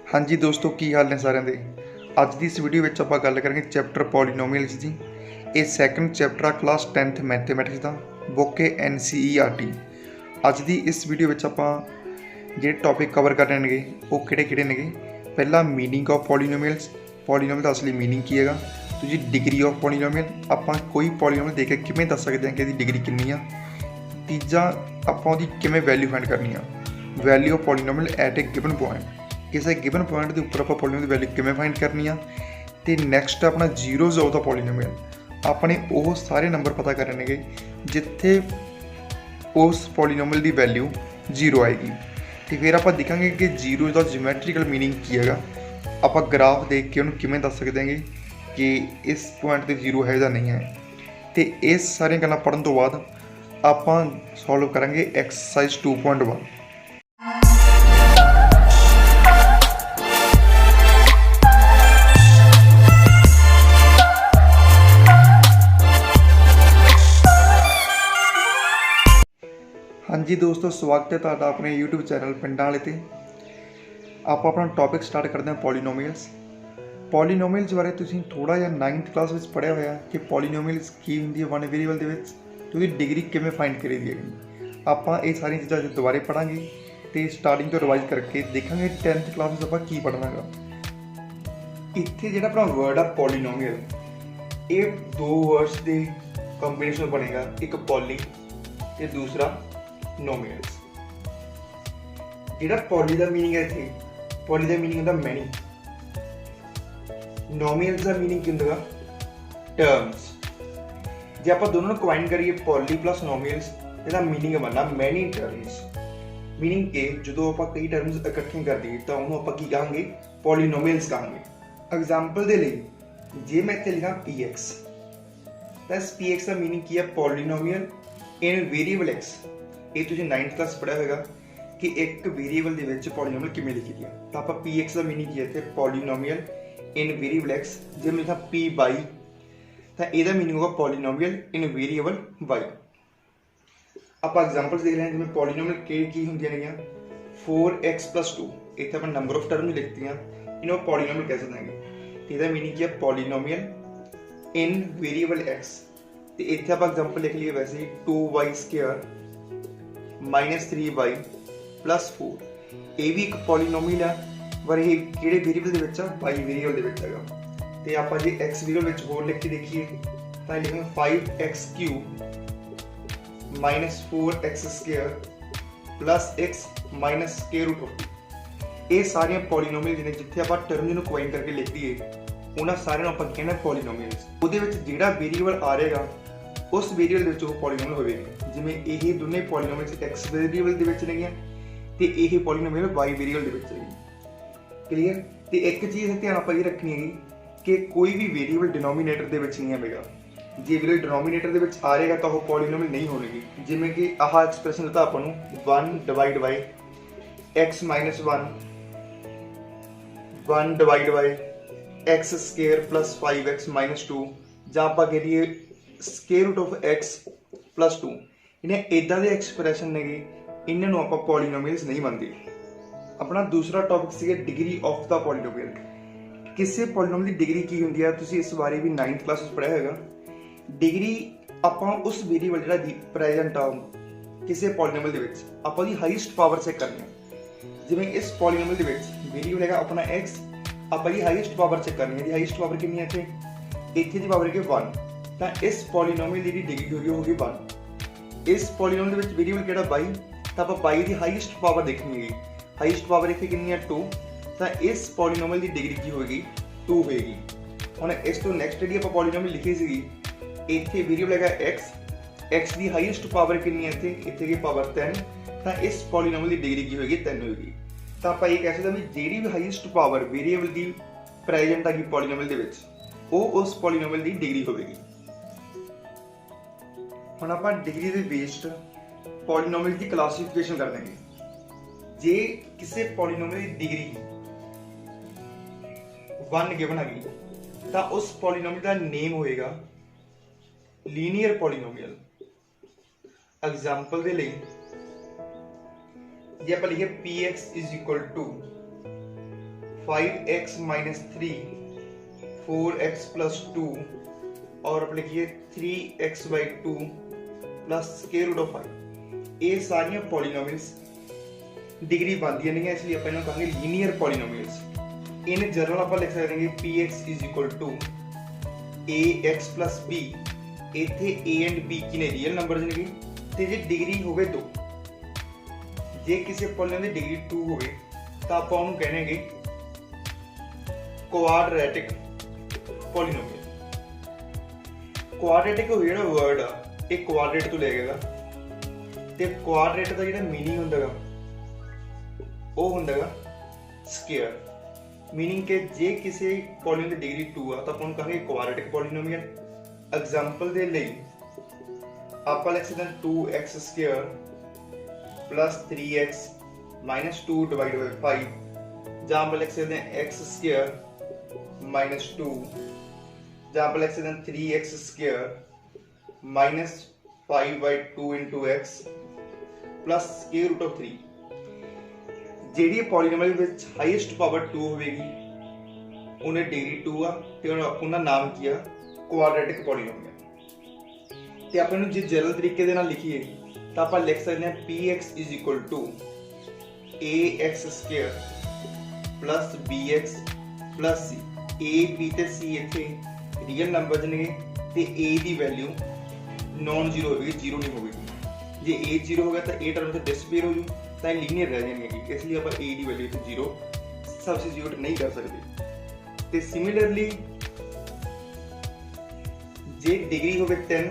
हाँ जी दोस्तों, की हाल ने सारिਆਂ ਦੇ। ਅੱਜ ਦੀ ਇਸ ਵੀਡੀਓ ਵਿੱਚ ਆਪਾਂ ਗੱਲ ਕਰਾਂਗੇ ਚੈਪਟਰ ਪੋਲੀਨੋਮੀਅਲਸ ਦੀ। ਇਹ ਸੈਕੰਡ ਚੈਪਟਰ ਆ ਕਲਾਸ 10th ਮੈਥਮੈਟਿਕਸ ਦਾ, ਬੁੱਕ ਹੈ NCERT। ਅੱਜ ਦੀ ਇਸ ਵੀਡੀਓ ਵਿੱਚ ਆਪਾਂ ਜਿਹੜੇ ਟੌਪਿਕ ਕਵਰ ਕਰਨੇ ਨੇਗੇ ਉਹ ਕਿਹੜੇ ਨੇਗੇ। ਪਹਿਲਾ ਮੀਨਿੰਗ ਆਫ ਪੋਲੀਨੋਮੀਅਲਸ, ਪੋਲੀਨੋਮੀਅਲ ਦਾ ਅਸਲੀ ਮੀਨਿੰਗ ਕੀ ਹੈਗਾ। ਦੂਜੀ ਡਿਗਰੀ ਆਫ ਪੋਲੀਨੋਮੀਅਲ, ਆਪਾਂ ਕੋਈ ਪੋਲੀਨੋਮੀਅਲ ਦੇ ਕੇ ਕਿਵੇਂ ਦੱਸ ਸਕਦੇ ਹਾਂ ਕਿ ਇਹਦੀ ਡਿਗਰੀ ਕਿੰਨੀ ਆ। ਤੀਜਾ ਆਪਾਂ ਉਹਦੀ ਕਿਵੇਂ ਵੈਲਿਊ ਫਾਈਂਡ ਕਰਨੀ ਆ, value of polynomial at A given point. ਕਿਸੇ ਗਿਵਨ ਪੁਆਇੰਟ ਦੇ ਉੱਪਰ ਆਪਾਂ ਪੋਲੀਨੋਮੀਅਲ ਦੀ ਵੈਲਿਊ ਕਿਵੇਂ ਫਾਈਂਡ ਕਰਨੀ ਆ। ਤੇ ਨੈਕਸਟ ਆਪਣਾ ਜ਼ੀਰੋਜ਼ ਆਫ ਦਾ ਪੋਲੀਨੋਮੀਅਲ, ਆਪਣੇ ਉਹ ਸਾਰੇ ਨੰਬਰ ਪਤਾ ਕਰਨੇ ਨੇਗੇ ਜਿੱਥੇ ਉਸ ਪੋਲੀਨੋਮੀਅਲ ਦੀ ਵੈਲਿਊ ਜ਼ੀਰੋ ਆਏਗੀ। ਤੇ ਫਿਰ ਆਪਾਂ ਦੇਖਾਂਗੇ ਕਿ ਜ਼ੀਰੋ ਦਾ ਜਿਓਮੈਟਰੀਕਲ ਮੀਨਿੰਗ ਕੀ ਹੈਗਾ। ਆਪਾਂ ਗ੍ਰਾਫ ਦੇਖ ਕੇ ਉਹਨੂੰ ਕਿਵੇਂ ਦੱਸ ਸਕਦੇ ਹਾਂਗੇ ਕਿ ਇਸ ਪੁਆਇੰਟ 'ਤੇ ਜ਼ੀਰੋ ਹੈ ਜਾਂ ਨਹੀਂ ਹੈ। ਤੇ ਇਹ ਸਾਰੀਆਂ ਗੱਲਾਂ ਪੜ੍ਹਨ ਤੋਂ ਬਾਅਦ ਆਪਾਂ ਸੋਲਵ ਕਰਾਂਗੇ ਐਕਸਰਸਾਈਜ਼ 2.1। हाँ जी दोस्तों, स्वागत है तुहाडा अपने YouTube चैनल पिंडां वाले ते। आप अपना टॉपिक स्टार्ट करते हैं पॉलीनोमीअल्स। पॉलीनोमीअल्स बारे तुसीं थोड़ा जिहा 9th क्लास में पढ़िया होया कि पॉलीनोमीअल्स की हुंदी है वन वेरीएबल दे विच ते उहदी डिग्री किवें फाइंड करी दी है। आपां ये सारी चीज़ां दोबारे पढ़ांगे ते स्टार्टिंग तो रिवाइज करके देखांगे 10th क्लास में आपां की पढ़ना है। इत्थे जिहड़ा अपना वर्ड आ पॉलीनोमीअल, ये दो वर्ड्स के कंबीनेशन बनेगा, एक पॉली ते दूसरा नोमीअल्स। जिहड़ा पॉली का मीनिंग है, इत्थे पॉली का मीनिंग होंदा मैनी। नोमीअल्स का मीनिंग की होंदा टर्म्स। जे आपां दोनों कंबाइन करिए पॉली प्लस नोमीअल्स, इसदा मीनिंग बनना मैनी टर्म्स। मीनिंग के जो आपां कई टर्म्स इकट्ठे कर दईए तो उन्होंने आपां की कहांगे, पॉलीनोमीअल्स कहांगे। एग्जाम्पल दे लई जे मैं इत्थे लिखां px, तो इस px का मीनिंग की है पॉलीनोमीअल इन वेरीएबल x। ये तुझे 9th क्लास पढ़ा होगा कि एक वेरीएबल दे विच पॉलीनोमीअल किवें लिखी दी है। तो आप px का मीनिंग की है इत्थे पॉलीनोमीअल इन वेरीएबल x। जे मैं लिखा p y, तो इसका मीनिंग होगा पॉलीनोमीअल इन वेरीएबल y। आप एग्जांपल्स देख रहे हैं जिसमें पॉलीनोमीअल की होंदियां ने 4x + 2। इत्थे अपन नंबर ऑफ टर्म लिखती हैं, इन्हों पॉलीनोमीअल कह सकते हैं। तो इसका मीनिंग की है पॉलीनोमीअल इन वेरीएबल x। तो इत्थे आप एग्जांपल लिख लिए वैसे ही 2y² -3y + 4। ये भी एक पॉलीनोमीअल है, पर ये किहड़े वेरीएबल दे विच आ, y वेरीएबल दे विच हैगा। ते आपां जे x वेरीएबल विच होर लिख के देखिए तो लिखेंगे 5x³ -4x² + x -√2। ये सारियां पॉलीनोमीअल जिहड़े जिथे आपां टर्म नूं कंबाइन करके लिख दईए उन्हां सारियां नूं आपां कहना पॉलीनोमीअल्स। उहदे विच जिहड़ा वेरीएबल आ रहेगा उस वेरीएबल दे विच वो पॉलीनोमीअल होवेगा। जिवें ये दोनों पॉलीनोमीअल्स x वेरीएबल दे विच नेगीआं ते ये पॉलीनोमीअल y वेरीएबल दे विच है। क्लीयर। तो एक चीज़ ध्यान आपां ये रखनी है कि कोई भी वेरीएबल डिनोमीनेटर दे विच नहीं आवेगा। जे वेरीएबल डिनोमीनेटर दे विच आ रहेगा तो वो पॉलीनोमीअल नहीं होगी। जिवें कि आह एक्सप्रैशन दिता आपां नूं 1 divide by x - 1 divide by x² + 5x - 2, जां आपां कह दईए √(x + 2)। इन्हें इदां दे एक्सप्रैशन ने इन्हां नूं आपां पॉलीनोमीअल्स नहीं मनते। अपना दूसरा टॉपिक सीगा डिग्री ऑफ द पॉलीनोमीअल। किसी पॉलीनोमीअल की डिग्री की होंदी है, तुसीं इस बारे भी 9th क्लास में पढ़िया होगा। डिग्री आपां उस वेरीएबल जिहड़ा प्रेजेंट आ किसी पॉलीनोमीअल दे विच आपां दी हाईएस्ट पावर चेक करनी है। जिवें इस पॉलीनोमीअल दे विच वेरीएबल हैगा अपना x, आपां दी हाईएस्ट पावर चेक करनी है। दी हाईएस्ट पावर कितनी है इत्थे दी पावर है 1। तो इस पॉलीनोमीअल की डिग्री होगी 1। इस पॉलीनोमीअल के वेरीएबल किहड़ा y, तो आप y की हाईएस्ट पावर देखनी है। हाईएस्ट पावर इत्थे कितनी है 2। तो इस पॉलीनोमीअल की डिग्री की होगी 2 होगी। हुण इस तो नैक्सट जी आप पॉलीनोमीअल लिखी सी, इत्थे वेरीएबल है x की हाईएस्ट पावर कितनी है इत्थे की पावर 10। तो इस पॉलीनोमीअल की डिग्री की होगी 10 होगी। तो आप ये कह सकते हैं भी जी भी हाईएस्ट पावर वेरीएबल की प्रेजेंट आ गई पॉलीनोमीअल दे विच, वो उस पॉलीनोमीअल की डिग्री होगी। हुण आपां डिग्री दे बेस्ड पॉलीनोमीअल की क्लासिफिकेशन कर देंगे। जे किसी पॉलीनोमीअल की डिग्री 1 गिवन है तो उस पॉलीनोमीअल का नेम होएगा लीनियर पॉलीनोमीअल। एग्जाम्पल दे लई जे आप लिखे px = 5x minus 3 4x plus 2 और आप लिखिए 3x by 2 plus square root of 5। ये सारियां पॉलीनोमियल्स डिग्री बनदियां नहीं है, इसलिए आप इन्हें कहेंगे लीनियर पॉलीनोमियल्स। इन जनरल आप लिख सकते हैं px is equal to ax plus b। इत्थे a एंड b की ने रियल नंबर ने ते जे डिग्री होवे 2, जे किसी पॉलीनोमियल की डिग्री 2 होवे तो आप उन्हें कहेंगे क्वाड्रेटिक पॉलीनोमियल। क्वाड्रेटिक जो वर्ड आ ये क्वाड्रेट तो लेगा ते क्वाड्रेट का जो मीनिंग होंदा वो होंदा स्क्वायर। मीनिंग के जे किसी पॉलीनोमियल की डिग्री 2 आ तो आप कहेंगे क्वाड्रेटिक पॉलीनोमियल। एग्जांपल दे लई आप लिख सकते हैं 2x square plus 3x minus 2 divide by 5, जहाँ पर लिख सकते हैं x स्क्वायर माइनस 2, जहाँ पर लिख सकते हैं 3x square minus 5 by 2 into x plus square root of 3। ਜਿਹੜੀ ਪੋਲੀਨੋਮੀਅਲ ਵਿੱਚ ਹਾਈਐਸਟ ਪਾਵਰ 2 ਹੋਵੇਗੀ ਉਹਨੇ ਡਿਗਰੀ 2 ਆ ਤੇ ਉਹਨਾਂ ਨਾਮ ਕੀ ਆ ਕੁਆਡਰੈਟਿਕ ਪੋਲੀਨੋਮੀਅਲ। ਤੇ ਆਪਾਂ ਇਹਨੂੰ ਜੇ ਜਨਰਲ ਤਰੀਕੇ ਦੇ ਨਾਲ ਲਿਖੀਏ ਤਾਂ ਆਪਾਂ ਲਿਖ ਸਕਦੇ ਹਾਂ px is equal to ax square plus bx plus c। a b ਤੇ c ਇੱਥੇ ਰੀਅਲ ਨੰਬਰਸ ਨੇ ਤੇ a ਦੀ ਵੈਲਿਊ ਨॉन ਜ਼ੀਰੋ ਹੋਵੇਗੀ, ਜ਼ੀਰੋ ਨਹੀਂ ਹੋਵੇਗੀ। ਜੇ a ਜ਼ੀਰੋ ਹੋ ਗਿਆ ਤਾਂ a ਟਰਮ ਤੇ ਡਿਸਪੀਅਰ ਹੋ ਜੂ ਤਾਂ ਲੀਨੀਅਰ रह जाएंगे, इसलिए आप a की वैल्यू तो जीरो सबस्टिट्यूट नहीं कर सकते। तो सिमिलरली जे डिग्री हो 10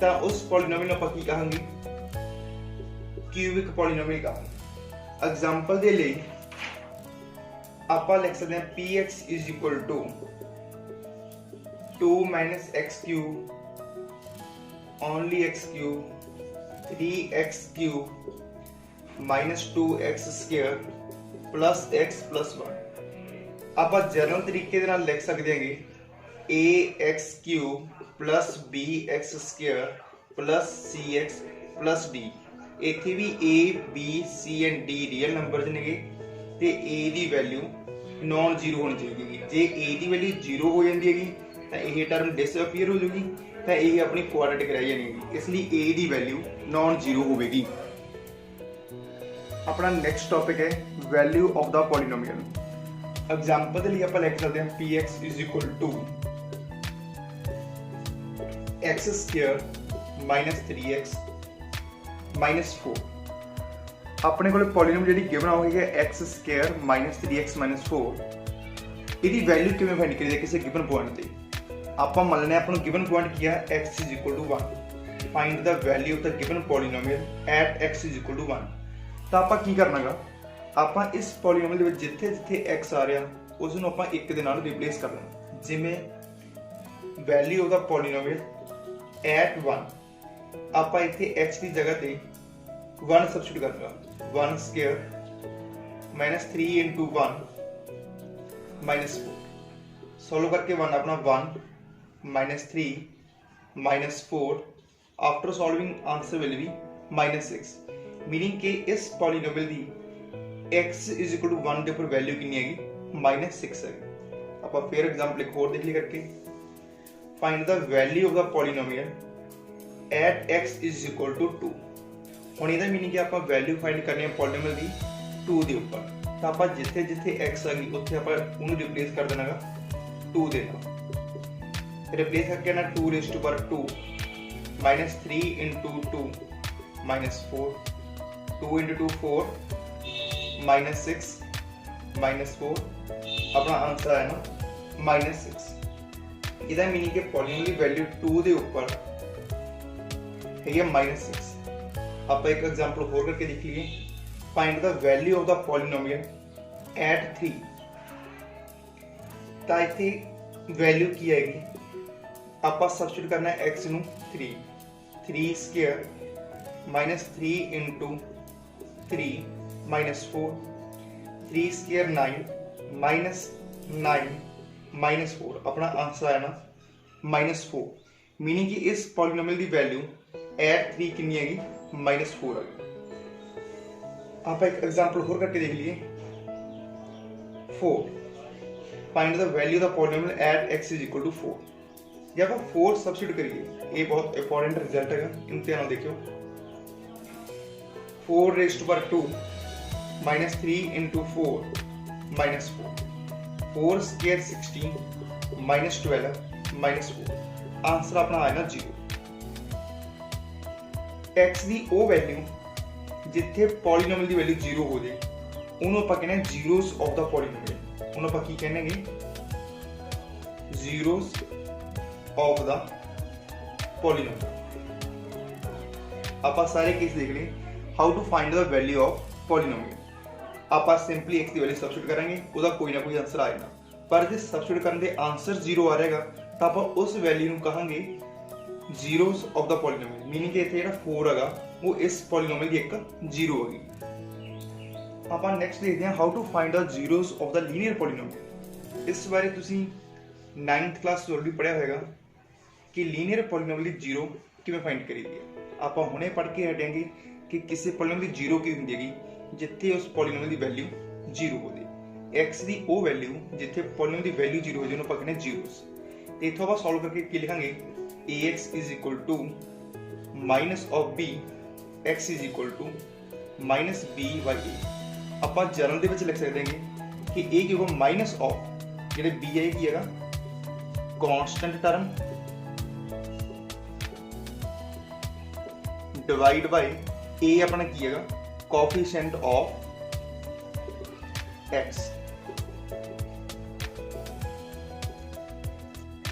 तो उस पॉलीनोमियल को की कहांगे क्यूबिक पॉलीनोमियल कहांगे। एग्जांपल दे लिए आप लिख सकते हैं px is equal to 2 minus x cube only x cube 3x cube minus 2x square plus x plus 1। आप जनरल तरीके दे नाल लिख सकते हैं ax cube plus bx square plus cx plus d। इत्थे भी a b c and d real number ने ते a the value non zero होनी चाहिए। जे a दी वैल्यू जीरो हो जाती है तो यह टर्म डिसअपीयर हो जाएगी तो यह अपनी क्वाड्रेटिक रह जाएगी, इसलिए a की वैल्यू नॉन जीरो होगी। अपना नेक्स्ट टॉपिक है value of the polynomial. Example के लिए आप लिख सकते हैं px is equal to x square minus 3x minus 4। अपने को पॉलीनोमियल जी गिवन होगी x square minus 3x minus 4। इसकी वैल्यू किमें फाइंड करिए किसी गिवन पॉइंट से। आप मान लेने अपन गिवन पॉइंट किया x is equal to 1। Find the value of the given polynomial at x is equal to 1। तो आप की करना आप इस पॉलीनोमियल के जिथे जिथे x आ रहा उसनों आप एक दे नाल रिप्लेस कर लेना। जिमें value of the polynomial at 1 आप इत्थे x की जगह पे 1 सब्स्टिट्यूट करना। 1 square minus 3 into 1 minus 4 solve करके 1 अपना 1 minus 3 minus 4। After solving answer will be minus 6। Meaning के इस पॉलीनोमियल की x इज इक्वल टू 1 के ऊपर वैल्यू कितनी है माइनस 6 है। आप फिर एग्जांपल एक और देख ली करके find the value of the polynomial at x is equal to 2। हुण इहदा मीनिंग कि आप वैल्यू फाइंड करनी है पॉलीनोमियल की 2 के ऊपर, तो आप जिथे जिथे x आ गई उत्थे आप उन्हें रिप्लेस कर देना 2 देना। रिप्लेस करके ना 2 raise to power 2 minus 3 into 2 minus 4 2 into 2 4 minus 6 minus 4। अपना आंसर है ना माइनस 6। इसका मीनिंग के पॉलीनोमियल की वैल्यू 2 के ऊपर है माइनस 6। आप एक एग्जांपल और करके देख लीजिए। Find the value of the polynomial at 3। तो इतनी वैल्यू की आएगी आप सब्सटीट्यूट करना है x नू 3 square minus 3 into 3 minus 4 3 square 9 minus 9 minus 4। अपना आंसर है ना माइनस 4। मीनिंग कि इस पॉलीनोमियल की वैल्यू एट 3 कितनी है माइनस 4 आ गई। आप एक एग्जांपल और करके देख लीजिए। 4, find the value of the polynomial at x is equal to 4। जब आप 4 सब्सिट्यूट करिए, ये बहुत इंपॉर्टेंट रिजल्ट है, इम्तिहान देखियो। 4 raise to power 2 minus 3 into 4 minus 4, 4 square 16 minus 12 minus 4, answer अपना आया ना 0। x ਦੀ ਉਹ ਵੈਲਿਊ ਜਿੱਥੇ ਪੋਲੀਨੋਮੀਅਲ ਦੀ ਵੈਲਿਊ 0 ਹੋ ਜਾਏ ਉਹਨੂੰ ਆਪਾਂ ਕਹਿੰਦੇ ਜ਼ੀਰੋਸ ਆਫ ਦਾ ਪੋਲੀਨੋਮੀਅਲ। ਉਹਨੂੰ ਆਪਾਂ ਕੀ ਕਹਿੰਦੇ? Zeros of the polynomial. ਆਪਾਂ ਸਾਰੇ ਕੇਸ ਦੇਖ ਲਏ। How to find the value of polynomial. ਆਪਾਂ ਸਿੰਪਲੀ x ਦੀ ਵੈਲਿਊ ਸਬਸਟੀਟਿਊਟ ਕਰਾਂਗੇ, ਉਹਦਾ ਕੋਈ ਨਾ ਕੋਈ ਆਂਸਰ ਆਏਗਾ। ਪਰ ਜੇ ਸਬਸਟੀਟਿਊਟ ਕਰਨ ਦੇ ਆਂਸਰ 0 ਆ ਰਹੇਗਾ ਤਾਂ ਆਪਾਂ ਉਸ ਵੈਲਿਊ ਨੂੰ ਕਹਾਂਗੇ ਜ਼ੀਰੋਸ ਆਫ ਦਾ ਪੋਲੀਨੋਮੀਅਲ। ਮੀਨਿੰਗ ਕਿ ਇੱਥੇ ਜਿਹੜਾ 4 ਹੈਗਾ ਉਹ ਇਸ ਪੋਲੀਨੋਮੀਅਲ ਦੀ ਇੱਕ 0 ਹੈਗੀ। ਆਪਾਂ ਨੈਕਸਟ ਦੇਖਦੇ ਹਾਂ how to find the zeros of the linear polynomial. ਇਸ ਬਾਰੇ ਤੁਸੀਂ 9th ਕਲਾਸ ਤੋਂ ਵੀ ਪੜ੍ਹਿਆ ਹੋਵੇਗਾ ਕਿ ਲੀਨੀਅਰ ਪੋਲੀਨੋਮੀਅਲ ਦੀ 0 ਕਿਵੇਂ ਫਾਈਂਡ ਕਰੀਦੀ ਹੈ। ਆਪਾਂ ਹੁਣੇ ਪੜ੍ਹ ਕੇ ਹਟਾਂਗੇ ਕਿ ਕਿਸੇ ਪੋਲੀਨੋਮੀਅਲ ਦੀ 0 ਕੀ ਹੁੰਦੀ ਹੈਗੀ ਜਿੱਥੇ ਉਸ ਪੋਲੀਨੋਮੀਅਲ ਦੀ ਵੈਲਿਊ 0 ਹੋ ਜਾਏ। x ਦੀ ਉਹ ਵੈਲਿਊ ਜਿੱਥੇ ਪੋਲੀਨੋਮੀਅਲ ਦੀ ਵੈਲਿਊ 0 ਹੋ ਜਾਏ ਉਹਨੂੰ ਆਪਾਂ ਕਹਿੰਦੇ ਜ਼ੀਰੋਸ। ਤੇ ਇੱਥੋਂ ਆਪਾਂ ਸੋਲਵ ਕਰਕੇ ਕੀ ਲਿਖਾਂਗੇ? ax is equal to minus of b, x is equal to minus b by a। ਆਪਾਂ ਜਨਰਲ ਦੇ ਵਿੱਚ ਲਿਖ ਸਕਦੇ ਹਾਂ ਕਿ a ਕੀ ਹੋਗਾ ਮਾਈਨਸ ਆਫ ਜਿਹੜੇ b ਹੈ ਕੀ ਹੈਗਾ constant term divide by a ਆਪਣਾ ਕੀ ਹੈਗਾ ਕੋਐਫੀਸ਼ੀਐਂਟ ਆਫ x।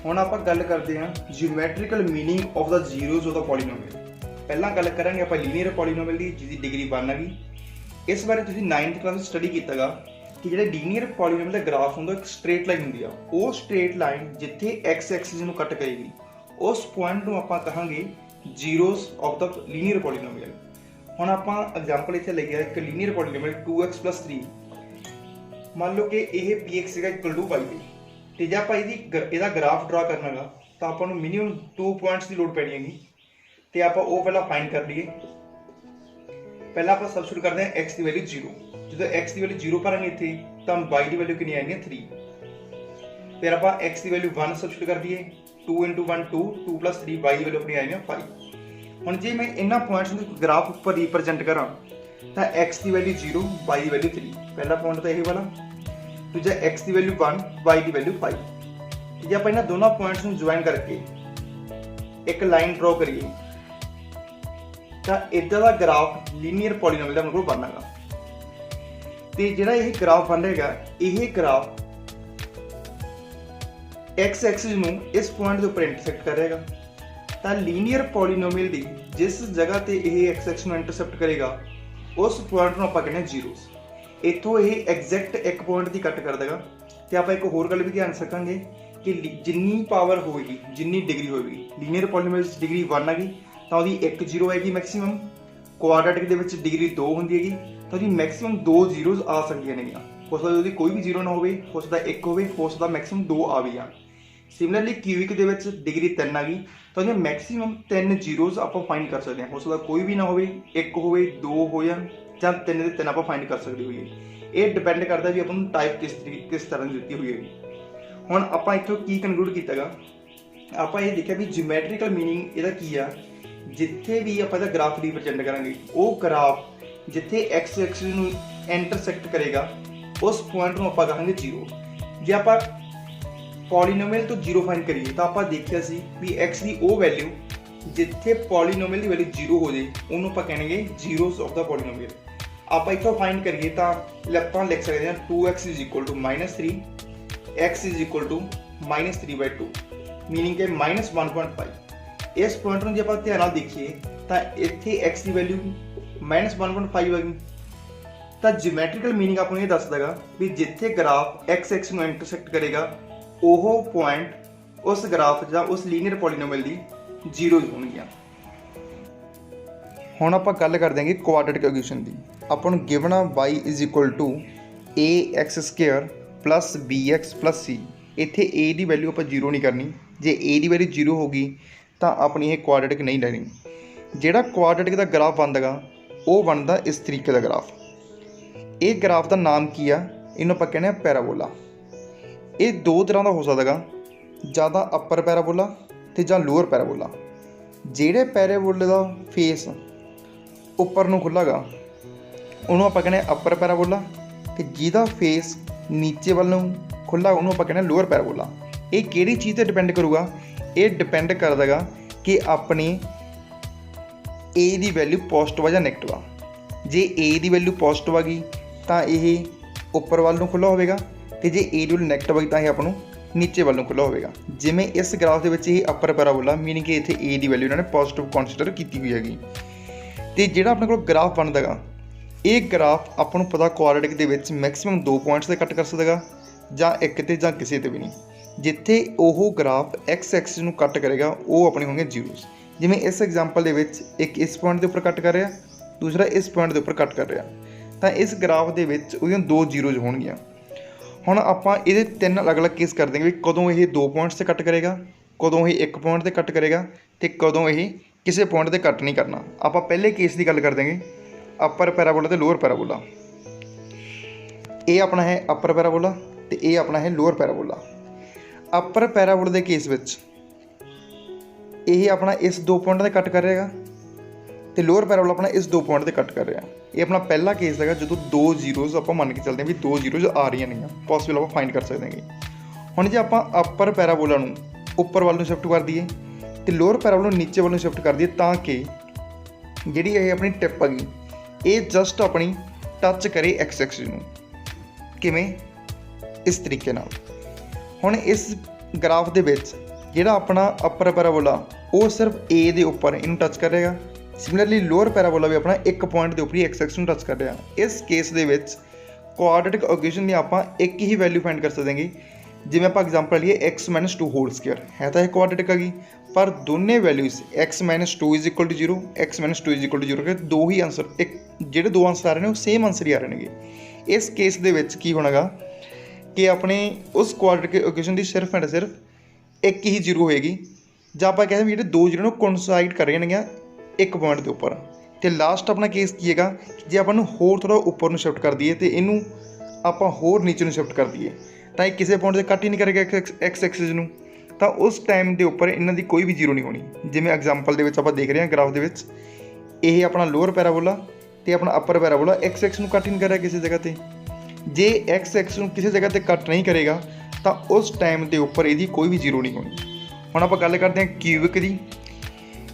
ਹੁਣ ਆਪਾਂ ਗੱਲ ਕਰਦੇ ਹਾਂ geometrical meaning of the zeros of the polynomial. ਪਹਿਲਾਂ ਗੱਲ ਕਰਾਂਗੇ ਆਪਾਂ ਲੀਨੀਅਰ ਪੋਲੀਨੋਮੀਅਲ ਦੀ ਜਿਹਦੀ ਡਿਗਰੀ 1 ਹੈਗੀ। ਇਸ ਬਾਰੇ ਤੁਸੀਂ 9th ਕਲਾਸ ਵਿੱਚ ਸਟੱਡੀ ਕੀਤਾਗਾ ਕਿ ਜਿਹੜੇ ਲੀਨੀਅਰ ਪੋਲੀਨੋਮੀਅਲ ਦਾ ਗ੍ਰਾਫ ਹੁੰਦਾ ਇੱਕ ਸਟ੍ਰੇਟ ਲਾਈਨ ਹੁੰਦੀ ਆ। ਉਹ ਸਟ੍ਰੇਟ ਲਾਈਨ ਜਿੱਥੇ x ਐਕਸਿਸ ਨੂੰ ਕੱਟ ਕਰੇਗੀ ਉਸ ਪੁਆਇੰਟ ਨੂੰ ਆਪਾਂ ਕਹਾਂਗੇ ਜ਼ੀਰੋਸ ਆਫ ਦਾ ਲੀਨੀਅਰ ਪੋਲੀਨੋਮੀਅਲ। ਹੁਣ ਆਪਾਂ ਐਗਜ਼ਾਮਪਲ ਇੱਥੇ ਲਿਖਿਆ ਇੱਕ ਲੀਨੀਅਰ ਪੋਲੀਨੋਮੀਅਲ 2x + 3। ਮੰਨ ਲਓ ਕਿ ਇਹ px ਹੈਗਾ ਇਕੁਅਲ ਟੂ y ਦੇ, ਤੇ ਜੇ ਆਪਾਂ ਇਹਦਾ ਗ੍ਰਾਫ ਡਰਾ ਕਰਨਾ ਹੈਗਾ ਤਾਂ ਆਪਾਂ ਨੂੰ ਮਿਨੀਮਮ 2 ਪੁਆਇੰਟਸ ਦੀ ਲੋੜ ਪੈਣੀ ਹੈਗੀ। ਤੇ ਆਪਾਂ ਉਹ ਪਹਿਲਾਂ ਫਾਈਂਡ ਕਰ ਲਈਏ। ਪਹਿਲਾਂ ਆਪਾਂ ਸਬਸਟੀਟਿਊਟ ਕਰਦੇ ਹਾਂ x ਦੀ ਵੈਲਿਊ 0। ਜਦੋਂ x ਦੀ ਵੈਲਿਊ 0 ਭਰਾਂਗੇ ਇੱਥੇ ਤਾਂ y ਦੀ ਵੈਲਿਊ ਕਿੰਨੀ ਆਏਗੀ 3। ਫਿਰ ਆਪਾਂ x ਦੀ ਵੈਲਿਊ 1 ਸਬਸਟੀਟਿਊਟ ਕਰ ਦਈਏ। 2 × 1 2, 2 + 3 y ਦੀ ਵੈਲਿਊ ਆਪਣੀ ਆਏਗੀ 5। ਹੁਣ ਜੇ ਮੈਂ ਇਹਨਾਂ ਪੁਆਇੰਟਸ ਨੂੰ ਗ੍ਰਾਫ ਉੱਪਰ ਰਿਪਰੈਜ਼ੈਂਟ ਕਰਾਂ ਤਾਂ x ਦੀ ਵੈਲਿਊ 0, y ਦੀ ਵੈਲਿਊ 3। ਪਹਿਲਾ ਪੁਆਇੰਟ ਤਾਂ ਇਹ ਵਾਲਾ। ਦੂਜਾ x ਦੀ ਵੈਲਿਊ 1, y ਦੀ ਵੈਲਿਊ 5। ਜੇ ਆਪਾਂ ਇਹਨਾਂ ਦੋਨਾਂ ਪੁਆਇੰਟਸ ਨੂੰ ਜੁਆਇਨ ਕਰਕੇ ਇੱਕ ਲਾਈਨ ਡਰਾ ਕਰੀਏ ਤਾਂ ਇਦਾਂ ਦਾ ਗ੍ਰਾਫ ਲੀਨੀਅਰ ਪੋਲੀਨੋਮੀਅਲ ਦਾ ਆਪਣੇ ਕੋਲ ਬਣੇਗਾ। ਤੇ ਜਿਹੜਾ ਇਹ ਗ੍ਰਾਫ ਬਣੇਗਾ ਇਹ ਗ੍ਰਾਫ x ਐਕਸਿਸ ਨੂੰ ਇਸ ਪੁਆਇੰਟ ਦੇ ਉੱਪਰ ਇੰਟਰਸੈਕਟ ਕਰੇਗਾ। ਤਾਂ ਲੀਨੀਅਰ ਪੋਲੀਨੋਮੀਅਲ ਦੀ ਜਿਸ ਜਗ੍ਹਾ ਤੇ ਇਹ x ਐਕਸਿਸ ਨੂੰ ਇੰਟਰਸੈਕਟ ਕਰੇਗਾ ਉਸ ਪੁਆਇੰਟ ਨੂੰ ਆਪਾਂ ਕਹਿੰਦੇ ਹਾਂ ਜ਼ੀਰੋਸ। ਇੱਥੋਂ ਇਹ ਐਗਜ਼ੈਕਟ ਇੱਕ ਪੁਆਇੰਟ ਦੀ ਕੱਟ ਕਰ ਦੇਗਾ। ਤੇ ਆਪਾਂ ਇੱਕ ਹੋਰ ਗੱਲ ਵੀ ਧਿਆਨ ਰੱਖਾਂਗੇ ਕਿ ਜਿੰਨੀ ਪਾਵਰ ਹੋਵੇਗੀ ਜਿੰਨੀ ਡਿਗਰੀ ਹੋਵੇਗੀ ਲੀਨੀਅਰ ਪੋਲੀਨੋਮੀਅਲ ਦੀ ਡਿਗਰੀ 1 ਹੈਗੀ ਤਾਂ ਉਹਦੀ 1 0 ਆਏਗੀ ਮੈਕਸਿਮਮ। ਕੁਆਡਰੇਟਿਕ ਦੇ ਵਿੱਚ ਡਿਗਰੀ 2 ਹੁੰਦੀ ਹੈਗੀ ਤਾਂ ਉਹਦੀ ਮੈਕਸਿਮਮ 2 ਜ਼ੀਰੋਜ਼ ਆ ਸਕਦੀਆਂ ਨੇਗੀਆਂ। ਹੋ ਸਕਦਾ ਉਹਦੀ ਕੋਈ ਵੀ 0 ਨਾ ਹੋਵੇ, ਹੋ ਸਕਦਾ 1 ਹੋਵੇ, ਹੋ ਸਕਦਾ ਮੈਕਸਿਮਮ 2 ਆ ਵੀ ਜਾਣ। ਸਿਮਿਲਰਲੀ ਕਿਊਬਿਕ ਦੇ ਵਿੱਚ ਡਿਗਰੀ 3 ਆ ਗਈ ਤਾਂ ਉਹਦੀਆਂ ਮੈਕਸਿਮਮ 3 ਜ਼ੀਰੋਜ਼ ਆਪਾਂ ਫਾਈਂਡ ਕਰ ਸਕਦੇ ਹਾਂ। ਹੋ ਸਕਦਾ ਕੋਈ ਵੀ ਨਾ ਹੋਵੇ, 1 ਹੋਵੇ, 2 ਹੋ ਜਾਣ ਜਾਂ 3 ਦੇ 3 ਆਪਾਂ ਫਾਈਂਡ ਕਰ ਸਕਦੇ ਹੋਈਏ। ਇਹ ਡਿਪੈਂਡ ਕਰਦਾ ਵੀ ਆਪਾਂ ਨੂੰ ਟਾਈਪ ਕਿਸ ਤਰ੍ਹਾਂ ਦੀ ਦਿੱਤੀ ਹੋਈ ਹੈਗੀ। ਹੁਣ ਆਪਾਂ ਇੱਥੋਂ ਕੀ ਕਨਕਲੂਡ ਕੀਤਾਗਾ? ਆਪਾਂ ਇਹ ਦੇਖਿਆ ਵੀ ਜਿਓਮੈਟ੍ਰੀਕਲ ਮੀਨਿੰਗ ਇਹਦਾ ਕੀ ਆ। ਜਿੱਥੇ ਵੀ ਆਪਾਂ ਇਹਦਾ ਗ੍ਰਾਫ ਰਿਪਰੈਜ਼ੈਂਟ ਕਰਾਂਗੇ ਉਹ ਗ੍ਰਾਫ ਜਿੱਥੇ x ਐਕਸਿਸ ਨੂੰ ਇੰਟਰਸੈਕਟ ਕਰੇਗਾ ਉਸ ਪੁਆਇੰਟ ਨੂੰ ਆਪਾਂ ਕਹਾਂਗੇ 0। ਜੇ ਆਪਾਂ ਪੋਲੀਨੋਮੀਅਲ ਤੋਂ 0 ਫਾਈਂਡ ਕਰੀਏ ਤਾਂ ਆਪਾਂ ਦੇਖਿਆ ਸੀ ਵੀ x ਦੀ ਉਹ ਵੈਲਿਊ ਜਿੱਥੇ ਪੋਲੀਨੋਮੀਅਲ ਦੀ ਵੈਲਿਊ 0 ਹੋ ਜਾਏ ਉਹਨੂੰ ਆਪਾਂ ਕਹਿਣਗੇ ਜ਼ੀਰੋਸ ਆਫ ਦਾ ਪੋਲੀਨੋਮੀਅਲ। ਆਪਾਂ ਇੱਥੋਂ ਫਾਈਂਡ ਕਰੀਏ ਤਾਂ ਆਪਾਂ ਲਿਖ ਸਕਦੇ ਹਾਂ 2x is equal to -3, x is equal to -3/2 meaning ਕਿ -1.5। ਇਸ ਪੁਆਇੰਟ ਨੂੰ ਜੇ ਆਪਾਂ ਧਿਆਨ ਨਾਲ ਦੇਖੀਏ ਤਾਂ ਇੱਥੇ x ਦੀ ਵੈਲਿਊ -1.5 ਹੈਗੀ। ਤਾਂ ਜਿਓਮੈਟ੍ਰੀਕਲ ਮੀਨਿੰਗ ਆਪਾਂ ਨੂੰ ਇਹ ਦੱਸਦਾਗਾ ਵੀ ਜਿੱਥੇ ਗ੍ਰਾਫ x ਐਕਸਿਸ ਨੂੰ ਇੰਟਰਸੈਕਟ ਕਰੇਗਾ ਉਹ ਪੁਆਇੰਟ ਉਸ ਗ੍ਰਾਫ ਜਾਂ ਉਸ ਲੀਨੀਅਰ ਪੋਲੀਨੋਮੀਅਲ ਦੀ ਜ਼ੀਰੋਜ਼ ਹੋਣਗੀਆਂ। ਹੁਣ ਆਪਾਂ ਗੱਲ ਕਰਦੇ ਹਾਂਗੇ ਕੁਆਡਰੇਟਿਕ ਇਕੁਏਸ਼ਨ ਦੀ। ਆਪਾਂ ਨੂੰ ਗਿਵਨ ਆ y is equal to ax² + bx + c। ਇੱਥੇ a ਦੀ ਵੈਲਿਊ ਆਪਾਂ 0 ਨਹੀਂ ਕਰਨੀ। ਜੇ a ਦੀ ਵੈਲਿਊ 0 ਹੋ ਗਈ ਤਾਂ ਆਪਣੀ ਇਹ ਕੁਆਡਰੇਟਿਕ ਨਹੀਂ ਲੈਣੀ। ਜਿਹੜਾ ਕੁਆਡਰੇਟਿਕ ਦਾ ਗ੍ਰਾਫ ਬਣਦਾਗਾ ਉਹ ਬਣਦਾ ਇਸ ਤਰੀਕੇ ਦਾ ਗ੍ਰਾਫ। ਇਹ ਗ੍ਰਾਫ ਦਾ ਨਾਮ ਕੀ ਆ? ਇਹਨੂੰ ਆਪਾਂ ਕਹਿੰਦੇ ਆ ਪੈਰਾਬੋਲਾ। ਇਹ ਦੋ ਤਰ੍ਹਾਂ ਦਾ ਹੋ ਸਕਦਾ ਗਾ, ਜਾਂ ਤਾਂ ਅੱਪਰ ਪੈਰਾਬੋਲਾ ਅਤੇ ਜਾਂ ਲੋਅਰ ਪੈਰਾਬੋਲਾ। ਜਿਹੜੇ ਪੈਰਾਬੋਲੇ ਦਾ ਫੇਸ ਉੱਪਰ ਨੂੰ ਖੁੱਲ੍ਹਾ ਗਾ ਉਹਨੂੰ ਆਪਾਂ ਕਹਿੰਦੇ ਅੱਪਰ ਪੈਰਾਬੋਲਾ, ਅਤੇ ਜਿਹਦਾ ਫੇਸ ਨੀਚੇ ਵੱਲ ਨੂੰ ਖੁੱਲ੍ਹਾ ਉਹਨੂੰ ਆਪਾਂ ਕਹਿੰਦੇ ਲੋਅਰ ਪੈਰਾਬੋਲਾ। ਇਹ ਕਿਹੜੀ ਚੀਜ਼ 'ਤੇ ਡਿਪੈਂਡ ਕਰੂਗਾ? ਇਹ ਡਿਪੈਂਡ ਕਰਦਾ ਗਾ ਕਿ ਆਪਣੀ ਏ ਦੀ ਵੈਲਿਊ ਪੋਜ਼ਿਟਿਵ ਆ ਜਾਂ ਨੈਗੇਟਿਵ ਆ। ਜੇ ਏ ਦੀ ਵੈਲਿਊ ਪੋਜ਼ਿਟਿਵ ਆ ਗਈ ਤਾਂ ਇਹ ਉੱਪਰ ਵੱਲ ਨੂੰ ਖੁੱਲ੍ਹਾ ਹੋਵੇਗਾ, ਅਤੇ ਜੇ ਏ ਦੀ ਵੈਲਿਊ ਨੈਗੇਟਿਵ ਆ ਗਈ ਤਾਂ ਇਹ ਆਪਾਂ ਨੂੰ ਨੀਚੇ ਵੱਲ ਨੂੰ ਖੁੱਲ੍ਹਾ ਹੋਵੇਗਾ। ਜਿਵੇਂ ਇਸ ਗ੍ਰਾਫ ਦੇ ਵਿੱਚ ਇਹ ਅੱਪਰ ਪੈਰਾਬੋਲਾ, ਮੀਨਿੰਗ ਕਿ ਇੱਥੇ ਏ ਦੀ ਵੈਲਿਊ ਇਹਨਾਂ ਨੇ ਪੋਜ਼ਿਟਿਵ ਕੰਸੀਡਰ ਕੀਤੀ ਹੋਈ ਹੈਗੀ। ਅਤੇ ਜਿਹੜਾ ਆਪਣੇ ਕੋਲ ਗ੍ਰਾਫ ਬਣਦਾ ਗਾ, ਇਹ ਗ੍ਰਾਫ ਆਪਾਂ ਨੂੰ ਪਤਾ ਕੁਆਡਰੇਟਿਕ ਦੇ ਵਿੱਚ ਮੈਕਸੀਮਮ 2 ਪੁਆਇੰਟਸ 'ਤੇ ਕੱਟ ਕਰ ਸਕਦਾ ਗਾ, ਜਾਂ ਇੱਕ 'ਤੇ ਜਾਂ ਕਿਸੇ 'ਤੇ ਵੀ ਨਹੀਂ। ਜਿੱਥੇ ਉਹ ਗ੍ਰਾਫ ਐਕਸ ਐਕਸਿਸ ਨੂੰ ਕੱਟ ਕਰੇਗਾ ਉਹ ਆਪਣੀ ਹੋਣਗੇ ਜ਼ੀਰੋਜ਼। ਜਿਵੇਂ ਇਸ ਐਗਜ਼ਾਮਪਲ ਦੇ ਵਿੱਚ ਇੱਕ ਇਸ ਪੁਆਇੰਟ ਦੇ ਉੱਪਰ ਕੱਟ ਕਰ ਰਿਹਾ, ਦੂਸਰਾ ਇਸ ਪੁਆਇੰਟ ਦੇ ਉੱਪਰ ਕੱਟ ਕਰ ਰਿਹਾ, ਤਾਂ ਇਸ ਗ੍ਰਾਫ ਦੇ ਵਿੱਚ ਉਹਦੀਆਂ 2 ਜ਼ੀਰੋਜ਼ ਹੋਣਗੀਆਂ। ਹੁਣ ਆਪਾਂ ਇਹਦੇ 3 ਅਲੱਗ-ਅਲੱਗ ਕੇਸ ਕਰ ਦੇਂਗੇ ਵੀ ਕਦੋਂ ਇਹ 2 ਪੁਆਇੰਟਸ 'ਤੇ ਕੱਟ ਕਰੇਗਾ, ਕਦੋਂ ਇਹ 1 ਪੁਆਇੰਟ 'ਤੇ ਕੱਟ ਕਰੇਗਾ, ਅਤੇ ਕਦੋਂ ਇਹ ਕਿਸੇ ਪੁਆਇੰਟ 'ਤੇ ਕੱਟ ਨਹੀਂ ਕਰਨਾ। ਆਪਾਂ ਪਹਿਲੇ ਕੇਸ ਦੀ ਗੱਲ ਕਰ ਦੇਂਗੇ, ਅੱਪਰ ਪੈਰਾਬੋਲਾ ਅਤੇ ਲੋਅਰ ਪੈਰਾਬੋਲਾ। ਇਹ ਆਪਣਾ ਹੈ ਅੱਪਰ ਪੈਰਾਬੋਲਾ ਅਤੇ ਇਹ ਆਪਣਾ ਹੈ ਲੋਅਰ ਪੈਰਾਬੋਲਾ। ਅੱਪਰ ਪੈਰਾਬੋਲਾ ਦੇ ਕੇਸ ਵਿੱਚ ਇਹ ਆਪਣਾ ਇਸ 2 ਪੁਆਇੰਟਾਂ 'ਤੇ ਕੱਟ ਕਰ ਰਿਹਾ ਅਤੇ ਲੋਅਰ ਪੈਰਾਬੋਲਾ ਆਪਣਾ ਇਸ 2 ਪੁਆਇੰਟ 'ਤੇ ਕੱਟ ਕਰ ਰਿਹਾ। ਇਹ ਆਪਣਾ ਪਹਿਲਾ ਕੇਸ ਹੈਗਾ ਜਦੋਂ 2 ਜ਼ੀਰੋਜ਼ ਆਪਾਂ ਮੰਨ ਕੇ ਚੱਲਦੇ ਹਾਂ ਵੀ 2 ਜ਼ੀਰੋਜ਼ ਆ ਰਹੀਆਂ ਨੇਗੀਆਂ, ਪੋਸੀਬਲ ਆਪਾਂ ਫਾਈਂਡ ਕਰ ਸਕਦੇ ਹੈਗੇ। ਹੁਣ ਜੇ ਆਪਾਂ ਅੱਪਰ ਪੈਰਾਬੋਲਾ ਨੂੰ ਉੱਪਰ ਵੱਲ ਨੂੰ ਸ਼ਿਫਟ ਕਰ ਦਈਏ ਅਤੇ ਲੋਅਰ ਪੈਰਾਬੋਲਾ ਨੂੰ ਨੀਚੇ ਵੱਲ ਨੂੰ ਸ਼ਿਫਟ ਕਰ ਦਈਏ, ਤਾਂ ਕਿ ਜਿਹੜੀ ਇਹ ਆਪਣੀ ਟਿਪ ਹੈਗੀ ਇਹ ਜਸਟ ਆਪਣੀ ਟੱਚ ਕਰੇ ਐਕਸ ਐਕਸਿਸ ਨੂੰ। ਕਿਵੇਂ? ਇਸ ਤਰੀਕੇ ਨਾਲ। ਹੁਣ ਇਸ ਗ੍ਰਾਫ ਦੇ ਵਿੱਚ ਜਿਹੜਾ ਆਪਣਾ ਅੱਪਰ ਪੈਰਾਬੋਲਾ ਉਹ ਸਿਰਫ ਏ ਦੇ ਉੱਪਰ ਇਹਨੂੰ ਟੱਚ ਕਰੇਗਾ। ਸਿਮਿਲਰਲੀ ਲੋਅਰ ਪੈਰਾਬੋਲਾ ਵੀ ਆਪਣਾ ਇੱਕ ਪੁਆਇੰਟ ਦੇ ਉੱਪਰ ਹੀ ਐਕਸ ਐਕਸਿਸ ਨੂੰ ਟੱਚ ਕਰ ਰਿਹਾ। ਇਸ ਕੇਸ ਦੇ ਵਿੱਚ ਕੁਆਡਰੇਟਿਕ ਇਕੁਏਸ਼ਨ ਦੀ ਆਪਾਂ ਇੱਕ ਹੀ ਵੈਲਿਊ ਫਾਈਂਡ ਕਰ ਸਕਦੇ। ਜਿਵੇਂ ਆਪਾਂ ਐਗਜ਼ਾਮਪਲ ਲਈਏ x-2 ਹੋਲ ਸਕੁਅਰ, ਹੈ ਤਾਂ ਇਹ ਕੁਆਡਰੇਟਿਕ ਹੈਗੀ, ਪਰ ਦੋਨੇ ਵੈਲਿਊਜ਼ x-2 = 0, x-2 = 0 ਕਿ ਦੋ ਹੀ ਆਨਸਰ, ਇੱਕ ਜਿਹੜੇ ਦੋ ਆਨਸਰ ਆ ਰਹੇ ਨੇ ਉਹ ਸੇਮ ਆਨਸਰ ਹੀ ਆ ਰਹੇ ਨੇਗੇ। ਇਸ ਕੇਸ ਦੇ ਵਿੱਚ ਕੀ ਹੋਣਾਗਾ ਕਿ ਆਪਣੇ ਉਸ ਕੁਆਡਰੇਟਿਕ ਇਕੁਏਸ਼ਨ ਦੀ ਸਿਰਫ ਐਂਡ ਸਿਰਫ ਇੱਕ ਹੀ ਜ਼ੀਰੋ ਹੋਏਗੀ, ਜਾਂ ਆਪਾਂ ਕਹਿੰਦੇ ਵੀ ਜਿਹੜੇ ਦੋ ਜ਼ੀਰੋ ਨੂੰ ਕੋਇਨਸਾਈਡ ਕਰ ਰਹੀਆਂ ਨੇਗੀਆਂ ਇੱਕ ਪੁਆਇੰਟ ਦੇ ਉੱਪਰ। ਅਤੇ ਲਾਸਟ ਆਪਣਾ ਕੇਸ ਕੀ ਹੈਗਾ, ਜੇ ਆਪਾਂ ਨੂੰ ਹੋਰ ਥੋੜ੍ਹਾ ਉੱਪਰ ਨੂੰ ਸ਼ਿਫਟ ਕਰ ਦਈਏ ਅਤੇ ਇਹਨੂੰ ਆਪਾਂ ਹੋਰ ਨੀਚੇ ਨੂੰ ਸ਼ਿਫਟ ਕਰ ਦਈਏ ਤਾਂ ਇਹ ਕਿਸੇ ਪੁਆਇੰਟ 'ਤੇ ਕੱਟ ਹੀ ਨਹੀਂ ਕਰੇਗਾ ਐਕਸ ਐਕਸਿਸ ਨੂੰ, ਤਾਂ ਉਸ ਟਾਈਮ ਦੇ ਉੱਪਰ ਇਹਨਾਂ ਦੀ ਕੋਈ ਵੀ ਜ਼ੀਰੋ ਨਹੀਂ ਹੋਣੀ। ਜਿਵੇਂ ਐਗਜ਼ਾਮਪਲ ਦੇ ਵਿੱਚ ਆਪਾਂ ਦੇਖ ਰਹੇ ਹਾਂ ਗ੍ਰਾਫ ਦੇ ਵਿੱਚ, ਇਹ ਆਪਣਾ ਲੋਅਰ ਪੈਰਾਬੋਲਾ ਅਤੇ ਆਪਣਾ ਅੱਪਰ ਪੈਰਾਬੋਲਾ ਐਕਸ ਐਕਸ ਨੂੰ ਕੱਟ ਹੀ ਨਹੀਂ ਕਰ ਰਿਹਾ ਕਿਸੇ ਜਗ੍ਹਾ 'ਤੇ। ਜੇ ਐਕਸ ਐਕਸ ਨੂੰ ਕਿਸੇ ਜਗ੍ਹਾ 'ਤੇ ਕੱਟ ਨਹੀਂ ਕਰੇਗਾ ਤਾਂ ਉਸ ਟਾਈਮ ਦੇ ਉੱਪਰ ਇਹਦੀ ਕੋਈ ਵੀ ਜ਼ੀਰੋ ਨਹੀਂ ਹੋਣੀ। ਹੁਣ ਆਪਾਂ ਗੱਲ ਕਰਦੇ ਹਾਂ ਕਿਊਬਿਕ ਦੀ।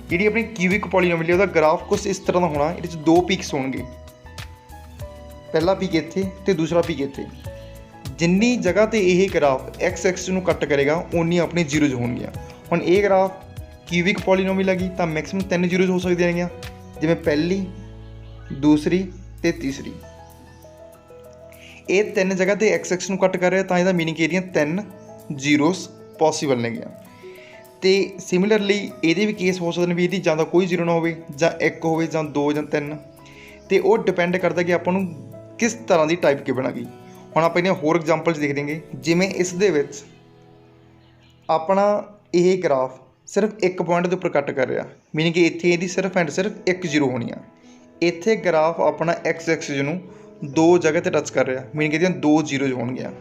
ਜਿਹੜੀ ਆਪਣੀ ਕਿਊਬਿਕ ਪੋਲੀਨੋਮੀਅਲ ਉਹਦਾ ਗ੍ਰਾਫ ਕੁਛ ਇਸ ਤਰ੍ਹਾਂ ਦਾ ਹੋਣਾ। ਇਹਦੇ 'ਚ 2 ਪੀਕਸ ਹੋਣਗੇ, ਪਹਿਲਾ ਪੀਕ ਇੱਥੇ ਅਤੇ ਦੂਸਰਾ ਪੀਕ ਇੱਥੇ। ਜਿੰਨੀ ਜਗ੍ਹਾ 'ਤੇ ਇਹ ਗ੍ਰਾਫ ਐਕਸ ਐਕਸਿਸ ਨੂੰ ਕੱਟ ਕਰੇਗਾ ਉਨੀ ਆਪਣੀ ਜ਼ੀਰੋਜ਼ ਹੋਣਗੀਆਂ। ਹੁਣ ਇਹ ਗ੍ਰਾਫ ਕਿਊਬਿਕ ਪੋਲੀਨੋਮੀਅਲ ਹੈਗੀ ਤਾਂ ਮੈਕਸਿਮਮ 3 ਜ਼ੀਰੋਜ਼ ਹੋ ਸਕਦੀਆਂ ਹੈਗੀਆਂ, ਜਿਵੇਂ ਪਹਿਲੀ, ਦੂਸਰੀ ਅਤੇ ਤੀਸਰੀ। ਇਹ 3 ਜਗ੍ਹਾ 'ਤੇ ਐਕਸ ਐਕਸਿਸ ਨੂੰ ਕੱਟ ਕਰ ਰਿਹਾ ਤਾਂ ਇਹਦਾ ਮੀਨਿੰਗ ਇਹਦੀਆਂ 3 ਜ਼ੀਰੋਜ਼ ਪੋਸੀਬਲ ਨੇਗੀਆਂ। ਅਤੇ ਸਿਮਿਲਰਲੀ ਇਹਦੇ ਵੀ ਕੇਸ ਹੋ ਸਕਦੇ ਨੇ ਵੀ ਇਹਦੀ ਜਾਂ ਤਾਂ ਕੋਈ ਜ਼ੀਰੋ ਨਾ ਹੋਵੇ, ਜਾਂ 1 ਹੋਵੇ, ਜਾਂ 2 ਜਾਂ 3, ਅਤੇ ਉਹ ਡਿਪੈਂਡ ਕਰਦਾ ਕਿ ਆਪਾਂ ਨੂੰ ਕਿਸ ਤਰ੍ਹਾਂ ਦੀ ਟਾਈਪ ਗਿਵਨ ਹੈਗੀ। ਹੁਣ ਆਪਾਂ ਇਹਦੀਆਂ ਹੋਰ ਐਗਜ਼ਾਮਪਲਸ ਦੇਖ ਦੇਂਗੇ। ਜਿਵੇਂ ਇਸ ਦੇ ਵਿੱਚ ਆਪਣਾ ਇਹ ਗ੍ਰਾਫ ਸਿਰਫ ਇੱਕ ਪੁਆਇੰਟ ਦੇ ਉੱਪਰ ਕੱਟ ਕਰ ਰਿਹਾ, ਮੀਨਿੰਗ ਕਿ ਇੱਥੇ ਇਹਦੀ ਸਿਰਫ ਐਂਡ ਸਿਰਫ 1 ਜ਼ੀਰੋ ਹੋਣੀ ਆ। ਇੱਥੇ ਗ੍ਰਾਫ ਆਪਣਾ ਐਕਸ ਐਕਸਿਸ ਨੂੰ 2 ਜਗ੍ਹਾ 'ਤੇ ਟੱਚ ਕਰ ਰਿਹਾ, ਮੀਨਿੰਗ ਇਹਦੀਆਂ 2 ਜ਼ੀਰੋਜ਼ ਹੋਣਗੀਆਂ।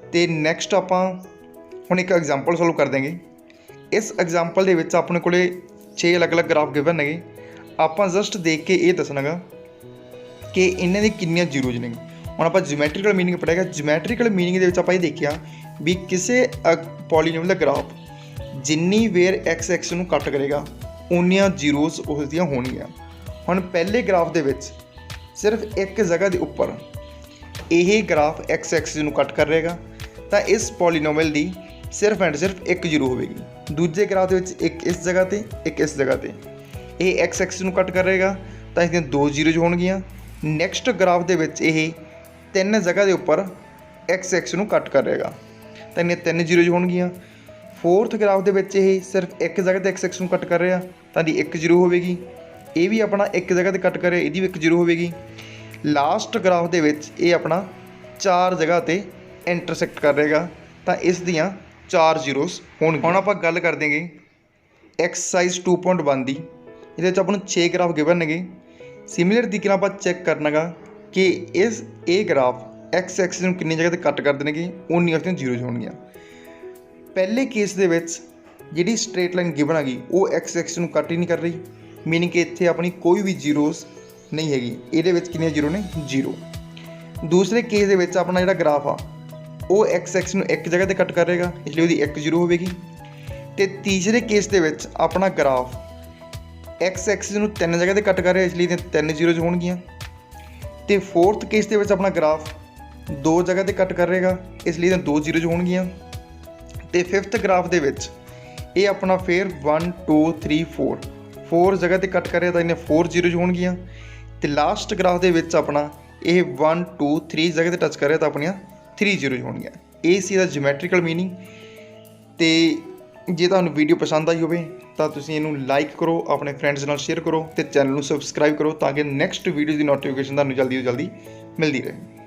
ਅਤੇ ਨੈਕਸਟ ਆਪਾਂ ਹੁਣ ਇੱਕ ਐਗਜ਼ਾਮਪਲ ਸੋਲਵ ਕਰ ਦੇਂਗੇ। ਇਸ ਐਗਜ਼ਾਮਪਲ ਦੇ ਵਿੱਚ ਆਪਣੇ ਕੋਲ 6 ਅਲੱਗ-ਅਲੱਗ ਗ੍ਰਾਫ ਗਿਵਨ ਨੇਗੇ। ਆਪਾਂ ਜਸਟ ਦੇਖ ਕੇ ਇਹ ਦੱਸਣਾਗਾ ਕਿ ਇਹਨਾਂ ਦੀ ਕਿੰਨੀਆਂ ਜ਼ੀਰੋਜ਼ ਨੇ। ਹੁਣ ਆਪਾਂ ਜਿਓਮੈਟਰੀਕਲ ਮੀਨਿੰਗ ਪੜ੍ਹੇਗਾ। ਜਿਓਮੈਟਰੀਕਲ ਮੀਨਿੰਗ ਦੇ ਵਿੱਚ ਆਪਾਂ ਇਹ ਦੇਖਿਆ ਵੀ ਕਿਸੇ ਪੋਲੀਨੋਮੀਅਲ ਦਾ ਗ੍ਰਾਫ ਜਿੰਨੀ ਵੇਰ ਐਕਸ ਐਕਸਿਸ ਨੂੰ ਕੱਟ ਕਰੇਗਾ ਉਨੀਆਂ ਜ਼ੀਰੋਜ਼ ਉਸ ਦੀਆਂ ਹੋਣਗੀਆਂ। ਹੁਣ ਪਹਿਲੇ ਗ੍ਰਾਫ ਦੇ ਵਿੱਚ ਸਿਰਫ ਇੱਕ ਜਗ੍ਹਾ ਦੇ ਉੱਪਰ ਇਹ ਗ੍ਰਾਫ ਐਕਸ ਐਕਸਿਸ ਨੂੰ ਕੱਟ ਕਰ ਰਹੇਗਾ ਤਾਂ ਇਸ ਪੋਲੀਨੋਮੀਅਲ ਦੀ ਸਿਰਫ ਐਂਡ ਸਿਰਫ 1 ਜ਼ੀਰੋ ਹੋਵੇਗੀ। ਦੂਜੇ ਗ੍ਰਾਫ ਦੇ ਵਿੱਚ ਇੱਕ ਇਸ ਜਗ੍ਹਾ 'ਤੇ, ਇੱਕ ਇਸ ਜਗ੍ਹਾ 'ਤੇ ਇਹ ਐਕਸ ਐਕਸਿਸ ਨੂੰ ਕੱਟ ਕਰ ਰਹੇਗਾ ਤਾਂ ਇਸ ਦੀਆਂ 2 ਜ਼ੀਰੋਜ਼ ਹੋਣਗੀਆਂ। ਨੈਕਸਟ ਗ੍ਰਾਫ ਦੇ ਵਿੱਚ ਇਹ 3 ਜਗ੍ਹਾ ਦੇ ਉੱਪਰ ਐਕਸ ਐਕਸਿਸ ਨੂੰ ਕੱਟ ਕਰ ਰਹੇਗਾ ਤਾਂ ਇਹਦੀਆਂ 3 ਜ਼ੀਰੋਜ਼ ਹੋਣਗੀਆਂ। ਫੋਰਥ ਗ੍ਰਾਫ ਦੇ ਵਿੱਚ ਇਹ ਸਿਰਫ ਇੱਕ ਜਗ੍ਹਾ 'ਤੇ ਐਕਸ ਐਕਸਿਸ ਨੂੰ ਕੱਟ ਕਰ ਰਿਹਾ ਤਾਂ ਇਹਦੀ 1 ਜ਼ੀਰੋ ਹੋਵੇਗੀ। ਇਹ ਵੀ ਆਪਣਾ ਇੱਕ ਜਗ੍ਹਾ 'ਤੇ ਕੱਟ ਕਰ ਰਿਹਾ, ਇਹਦੀ ਵੀ 1 ਜ਼ੀਰੋ ਹੋਵੇਗੀ। ਲਾਸਟ ਗ੍ਰਾਫ ਦੇ ਵਿੱਚ ਇਹ ਆਪਣਾ 4 ਜਗ੍ਹਾ 'ਤੇ ਇੰਟਰਸੈਕਟ ਕਰ ਰਹੇਗਾ ਤਾਂ ਇਸ ਦੀਆਂ 4 ਜ਼ੀਰੋਜ਼ ਹੋਣਗੀਆਂ। ਹੁਣ ਆਪਾਂ ਗੱਲ ਕਰ ਦੇਂਗੇ ਐਕਸਰਸਾਈਜ਼ 2.1 ਦੀ। ਇਹਦੇ ਵਿੱਚ ਆਪਾਂ ਨੂੰ 6 ਗ੍ਰਾਫ ਗਿਵਨ ਨੇਗੇ। ਸਿਮਿਲਰ ਤਰੀਕੇ ਨਾਲ ਆਪਾਂ ਚੈੱਕ ਕਰਨਾਗਾ ਕਿ ਇਹ ਗ੍ਰਾਫ ਐਕਸ ਐਕਸਿਸ ਨੂੰ ਕਿੰਨੀ ਜਗ੍ਹਾ 'ਤੇ ਕੱਟ ਕਰ ਦੇਣਗੇ ਉਨੀਆਂ ਉਸ ਦੀਆਂ ਜ਼ੀਰੋਜ਼ ਹੋਣਗੀਆਂ। ਪਹਿਲੇ ਕੇਸ ਦੇ ਵਿੱਚ ਜਿਹੜੀ ਸਟ੍ਰੇਟ ਲਾਈਨ ਗਿਵਨ ਹੈਗੀ ਉਹ ਐਕਸ ਐਕਸਿਸ ਨੂੰ ਕੱਟ ਹੀ ਨਹੀਂ ਕਰ ਰਹੀ, ਮੀਨਿੰਗ ਕਿ ਇੱਥੇ ਆਪਣੀ ਕੋਈ ਵੀ ਜ਼ੀਰੋਜ਼ ਨਹੀਂ ਹੈਗੀ, ਇਹਦੇ ਵਿੱਚ ਕਿੰਨੀਆਂ ਜ਼ੀਰੋ ਨੇ, ਜ਼ੀਰੋ। ਦੂਸਰੇ ਕੇਸ ਦੇ ਵਿੱਚ ਆਪਣਾ ਜਿਹੜਾ ਗ੍ਰਾਫ ਆ ਉਹ ਐਕਸ ਐਕਸਿਸ ਨੂੰ ਇੱਕ ਜਗ੍ਹਾ 'ਤੇ ਕੱਟ ਕਰੇਗਾ, ਇਸ ਲਈ ਉਹਦੀ ਇੱਕ ਜ਼ੀਰੋ ਹੋਵੇਗੀ। ਅਤੇ ਤੀਸਰੇ ਕੇਸ ਦੇ ਵਿੱਚ ਆਪਣਾ ਗ੍ਰਾਫ ਐਕਸ ਐਕਸਿਸ ਨੂੰ 3 ਜਗ੍ਹਾ 'ਤੇ ਕੱਟ ਕਰ ਰਿਹਾ, ਇਸ ਲਈ ਇਹਦੀਆਂ 3 ਜ਼ੀਰੋਜ਼ ਹੋਣਗੀਆਂ। ਅਤੇ ਫੋਰਥ ਕੇਸ ਦੇ ਵਿੱਚ ਆਪਣਾ ਗ੍ਰਾਫ 2 ਜਗ੍ਹਾ 'ਤੇ ਕੱਟ ਕਰ ਰਹੇਗਾ, ਇਸ ਲਈ ਇਹਦੀਆਂ 2 ਜ਼ੀਰੋਜ਼ ਹੋਣਗੀਆਂ। ਅਤੇ ਫਿਫਥ ਗ੍ਰਾਫ ਦੇ ਵਿੱਚ ਇਹ ਆਪਣਾ ਫਿਰ 1 2 3 4 ਜਗ੍ਹਾ 'ਤੇ ਕੱਟ ਕਰ ਰਿਹਾ ਤਾਂ ਇਹਨੇ 4 ਜ਼ੀਰੋਜ਼ ਹੋਣਗੀਆਂ। ਅਤੇ ਲਾਸਟ ਗ੍ਰਾਫ ਦੇ ਵਿੱਚ ਆਪਣਾ ਇਹ 1 2 3 ਜਗ੍ਹਾ 'ਤੇ ਟੱਚ ਕਰ ਰਿਹਾ ਤਾਂ ਆਪਣੀਆਂ 3 ਜ਼ੀਰੋਜ਼ ਹੋਣਗੀਆਂ। ਇਹ ਸੀ ਇਹਦਾ ਜਿਓਮੈਟਰੀਕਲ ਮੀਨਿੰਗ। ਅਤੇ ਜੇ ਤੁਹਾਨੂੰ ਵੀਡੀਓ ਪਸੰਦ ਆਈ ਹੋਵੇ ਤਾਂ ਤੁਸੀਂ ਇਹਨੂੰ ਲਾਈਕ ਕਰੋ, ਆਪਣੇ ਫਰੈਂਡਸ ਨਾਲ ਸ਼ੇਅਰ ਕਰੋ ਅਤੇ ਚੈਨਲ ਨੂੰ ਸਬਸਕ੍ਰਾਈਬ ਕਰੋ ਤਾਂ ਕਿ ਨੈਕਸਟ ਵੀਡੀਓ ਦੀ ਨੋਟੀਫਿਕੇਸ਼ਨ ਤੁਹਾਨੂੰ ਜਲਦੀ ਤੋਂ ਜਲਦੀ ਮਿਲਦੀ ਰਹੇ।